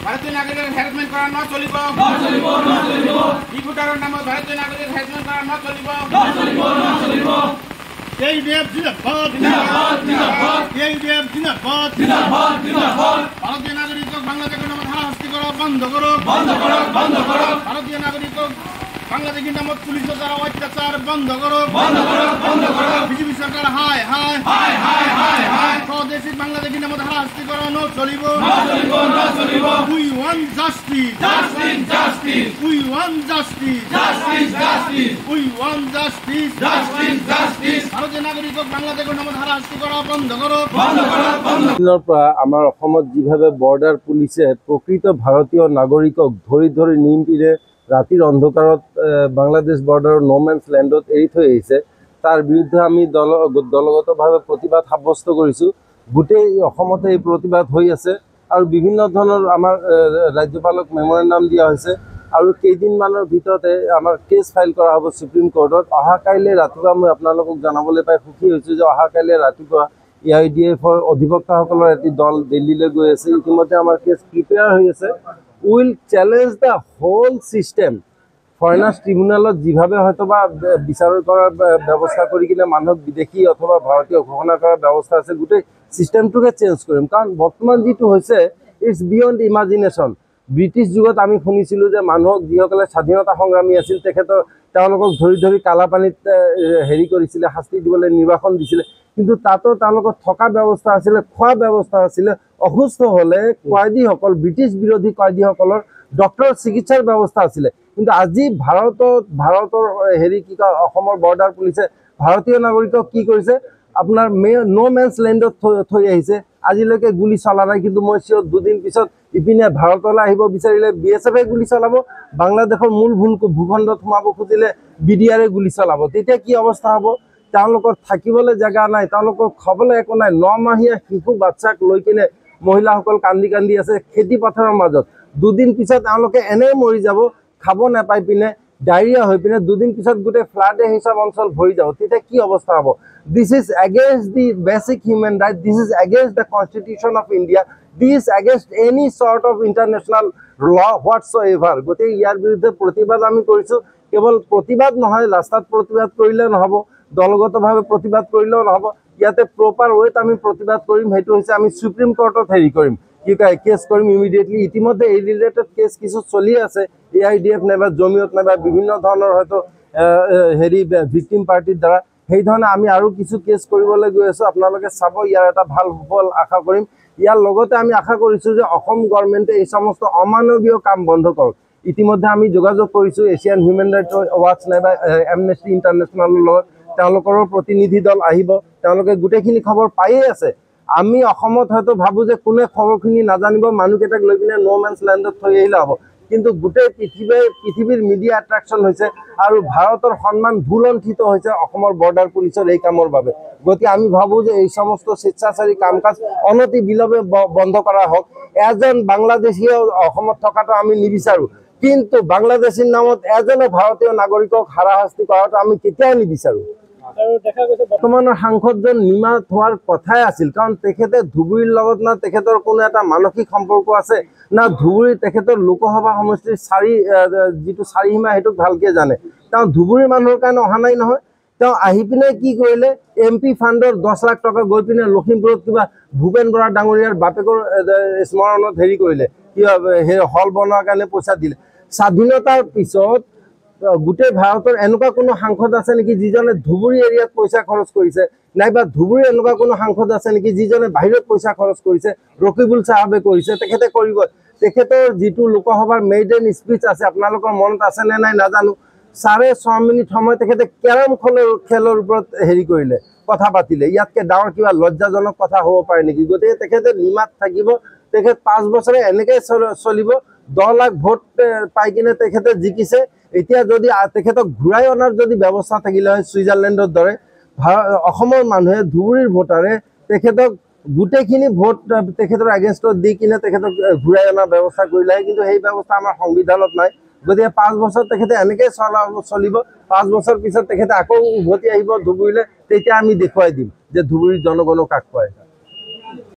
ভারতীয় নাগরিকের হ্যারাসমেন্ট করা ন চলিব রিপোর্টারের নামে ভারতীয় নাগরিকের হ্যারাসমেন্ট করা ন চলিব কেইডিএফ জিন্দাবাদ কেইডিএফ জিন্দাবাদ ভারতীয় নাগরিকক বাংলাদেশের নামে হারাশাস্তি করা বন্ধ করো ভারতীয় নাগরিকক বাংলাদেশের নামে পুলিশের দ্বারা অত্যাচার বন্ধ করো বিজেপি সরকার হায় হায় স্বদেশী বাংলাদেশের নামে হারাশাস্তি করা ন চলিব We want justice. We want justice. We want justice. ভারতীয় নাগরিকক বাংলাদেশের নামে হারাশাস্তি করা বন্ধ করো আমাৰ অসমত যেভাবে বৰ্ডাৰ পুলিচে প্ৰকৃত ভাৰতীয় নাগৰিকক ধৰি নিমপিৰে ৰাতিৰ অন্ধকাৰত বাংলাদেশ বৰ্ডাৰৰ নোমেন্স ল্যান্ডত এৰি থৈ আহিছে তাৰ বিৰুদ্ধে আমি দলগতভাৱে প্ৰতিবাদ সাব্যস্ত কৰিছো গোটেই অসমতে এই প্ৰতিবাদ হৈ আছে আৰু বিভিন্ন ধৰণৰ আমাৰ ৰাজ্যপালক মেমৰেণ্ডাম দিয়া হৈছে আৰু কেইদিনমানৰ ভিতৰতে আমাৰ কেছ ফাইল কৰা হ'ব সুপ্ৰিম কোৰ্টত অহা কাইলৈ ৰাতিপুৱা মই আপোনালোকক জনাবলৈ পাই সুখী হৈছোঁ যে অহা কাইলৈ ৰাতিপুৱা AIDFৰ অধিবক্তাসকলৰ এটি দল দিল্লীলৈ গৈ আছে ইতিমধ্যে আমাৰ কেছ প্ৰিপেয়াৰ হৈ আছে will challenge the whole system foreigners ট্ৰিব্যুনেলত যেভাবে হয়তো বা বিচাৰ কৰাৰ ব্যৱস্থা কৰি কিনে মানুহক বিদেশী অথবা ভাৰতীয় ঘোষণা কৰাৰ ব্যৱস্থা আছে গোটেই সিস্টেমটোকে চেঞ্জ কৰিম কাৰণ বৰ্তমান যেটো হৈছে ইটস বিয়ন্ড ইমাজিনেশ্যন ব্ৰিটিছ যুগত আমি শুনিছিলোঁ যে মানুহক যিসকলে স্বাধীনতা সংগ্ৰামী আছিল তেওঁলোকক ধৰি কালাপানীত হেৰি কৰিছিলে শাস্তি দিবলৈ নিৰ্বাসন দিছিলে কিন্তু তাতো তেওঁলোকৰ থকা ব্যৱস্থা আছিলে খোৱা ব্যৱস্থা আছিলে অসুস্থ হ'লে কয়দীসকল ব্ৰিটিছ বিৰোধী কয়দীসকলৰ ডক্টৰ চিকিৎসাৰ ব্যৱস্থা আছিলে কিন্তু আজি ভাৰতৰ হেৰি কি কয় অসমৰ বৰ্ডাৰ পুলিচে ভাৰতীয় নাগৰিকক কি কৰিছে আপোনাৰ নো মেন্স ল্যান্ডত থৈ আহিছে আজিলৈকে গুলি চলা নাই কিন্তু মই চিয়ৰ দুদিন পিছত ইপিনে ভাৰতলৈ আহিব বিচাৰিলে BSFে গুলি চলাব বাংলাদেশৰ মূল ভূখণ্ডত সোমাব খুজিলে BDRে গুলি চলাব তেতিয়া কি অৱস্থা হ'ব তেওঁলোকৰ থাকিবলৈ জায়গা নাই তেওঁলোকৰ খাবলৈ একো নাই 9 মাহীয়া শিশু বাচ্চাক লৈ কিনে মহিলাসকল কান্দি আছে খেতি পথাৰৰ মাজত দুদিন পিছত তেওঁলোকে এনে মৰি যাব খাব নাপাই পিনে ডায়ৰিয়া হৈ পিনে দুদিন পিছত গোটে ফ্লাডে হিচাপ অঞ্চল ভৰি যাব তেতিয়া কি অৱস্থা হ'ব This is against the basic human right. This is against the Constitution of India. This is against any sort of international law whatsoever. গোটে ইয়াৰ বিৰুদ্ধে প্ৰতিবাদ আমি কৰিছো কেৱল প্ৰতিবাদ নহয় ৰাস্তাত প্ৰতিবাদ কৰিলে নহব দলগতভাৱে প্ৰতিবাদ কৰিলেও নহব ইয়াতে প্ৰপাৰ ৱেত আমি প্ৰতিবাদ কৰিম হেতু হৈছে আমি সুপ্ৰিম কোৰ্টত হেৰি কৰিম কি কয় কেছ কৰিম ইমিডিয়েটলি ইতিমধ্যে এই ৰিলেটেড কেছ কিছু চলি আছে AIDF নাইবা জমিয়ত নাইবা বিভিন্ন ধৰণৰ হয়তো হেৰি ভিকটিম পাৰ্টিৰ দ্বাৰা সেই ধৰণে আমি আৰু কিছু কেছ কৰিবলৈ গৈ আছো আপোনালোকে চাব ইয়াৰ এটা ভাল ফল আশা কৰিম ইয়াৰ লগতে আমি আশা কৰিছো যে অসম গভৰ্ণমেণ্টে এই সমস্ত অমানৱীয় কাম বন্ধ কৰক ইতিমধ্যে আমি যোগাযোগ কৰিছো এছিয়ান হিউমেন ৰাইটছ ৱাচ নাইবা এমনেষ্টি ইণ্টাৰনেশ্যনেলৰ লগত তেওঁলোকৰ প্ৰতিনিধি দল আহিব তেওঁলোকে গোটেইখিনি খবৰ পায়ে আছে আমি অসমত হয়তো ভাবো যে কোনে খবৰখিনি নাজানিব মানুহকেইটাক লৈ কিনে নো মেন্স ল্যান্ডত থৈ আহিলে হ'ব কিন্তু গোটেই পৃথিৱীৰ মিডিয়া এট্ৰাকশন হৈছে আৰু ভাৰতৰ সন্মান ভুলণ্ঠিত হৈছে অসমৰ বৰ্ডাৰ পুলিচৰ এই কামৰ বাবে গতি আমি ভাবো যে এই সমস্ত স্বেচ্ছাচাৰী কামকাজ অনতি বিলম্বে বন্ধ কৰা হোক এজন বাংলাদেশীয় অসমত থকাটো আমি নিবিচাৰো কিন্তু বাংলাদেশীৰ নামত এজন ভাৰতীয় নাগৰিকক হাৰাশাস্তি কৰাটো আমি কেতিয়াও নিবিচাৰো আৰু দেখা গৈছে বৰ্তমানৰ সাংসদজন নিমাত হোৱাৰ কথাই আছিল কাৰণ তেখেতে ধুবুৰীৰ লগত না তেখেতৰ কোনো এটা মানসিক সম্পৰ্ক আছে না ধুবুৰী তেখেতৰ লোকসভা সমষ্টিৰ যিটো চাৰিসীমা হেতুক ভালকে জানে তেওঁ ধুবুৰীৰ মানুহৰ কাৰণে অহা নাই নহয় তেওঁ আহি পিনে কি কৰিলে MP ফাণ্ডৰ 10 লাখ টকা গৈ পিনে লখিমপুৰত কিবা ভূপেন বৰা ডাঙৰীয়াৰ বাপেকৰ স্মৰণত হেৰি কৰিলে কি হল বনোৱাৰ কাৰণে পইচা দিলে স্বাধীনতাৰ পিছত গোটেই ভাৰতৰ এনেকুৱা কোনো সাংসদ আছে নেকি যিজনে ধুবুৰী এৰিয়াত পইচা খৰচ কৰিছে, নাইবা ধুবুৰী এনেকুৱা কোনো সাংসদ আছে নেকি যিজনে বাহিৰত পইচা খৰচ কৰিছে? ৰকিবুল চাহাবে কৰিছে, তেখেতে কৰিব। তেখেতৰ যিটো লোকসভাৰ মেইডেন স্পীচ আছে, আপোনালোকৰ মনত আছে নে নাই নাজানো, 6.5 মিনিট সময় তেখেতে কেৰম খেলৰ ওপৰত হেৰি কৰিলে, কথা পাতিলে। ইয়াতকৈ ডাঙৰ কিবা লজ্জাজনক কথা হ'ব পাৰে নেকি? গতিকে তেখেতে নিমাত থাকিব, তেখেত 5 বছৰে এনেকৈ চলিব। 10 লাখ ভোট পাই কিনে তেখেতে জিকিছে। এতিয়া যদি তেখেতক ঘূৰাই অনাৰ যদি ব্যৱস্থা থাকিলে হয় ছুইজাৰলেণ্ডৰ দৰে, অসমৰ মানুহে ধুবুৰীৰ ভোটাৰে তেখেতক গোটেইখিনি ভোট তেখেতৰ এগেইনষ্টত দি কিনে তেখেতক ঘূৰাই অনাৰ ব্যৱস্থা কৰিলে হয়, কিন্তু সেই ব্যৱস্থা আমাৰ সংবিধানত নাই। গতিকে 5 বছৰ তেখেতে এনেকৈ চলিব। 5 বছৰ পিছত তেখেতে আকৌ উভতি আহিব ধুবুৰীলৈ, তেতিয়া আমি দেখুৱাই দিম যে ধুবুৰীৰ জনগণক কাক খুৱায়।